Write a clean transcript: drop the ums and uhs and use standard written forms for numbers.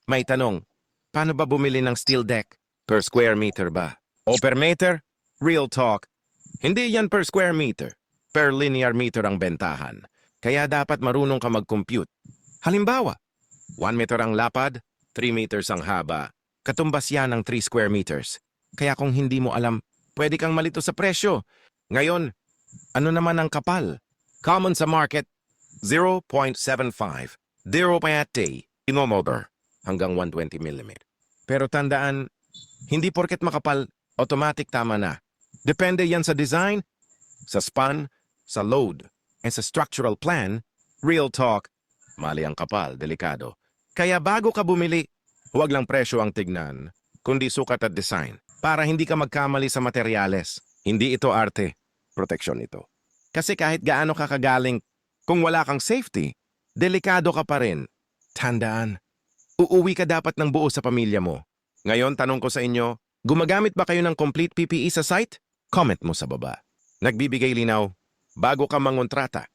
May tanong, paano ba bumili ng steel deck? Per square meter ba? O per meter? Real talk. Hindi yan per square meter. Per linear meter ang bentahan. Kaya dapat marunong ka mag-compute. Halimbawa, 1 meter ang lapad, 3 meters ang haba. Katumbas yan ng 3 square meters. Kaya kung hindi mo alam, pwede kang malito sa presyo. Ngayon, ano naman ang kapal? Common sa market, 0.75. 0.8. Inomotor hanggang 120 mm. Pero tandaan, hindi porket makapal, automatic tama na. Depende yan sa design, sa span, sa load, and sa structural plan. Real talk, mali ang kapal, delikado. Kaya bago ka bumili, huwag lang presyo ang tignan, kundi sukat at design. Para hindi ka magkamali sa materyales. Hindi ito arte, proteksyon ito. Kasi kahit gaano ka kagaling, kung wala kang safety, delikado ka pa rin. Tandaan, uuwi ka dapat ng buo sa pamilya mo. Ngayon, tanong ko sa inyo, gumagamit ba kayo ng complete PPE sa site? Comment mo sa baba. Nagbibigay linaw, bago ka mangontrata.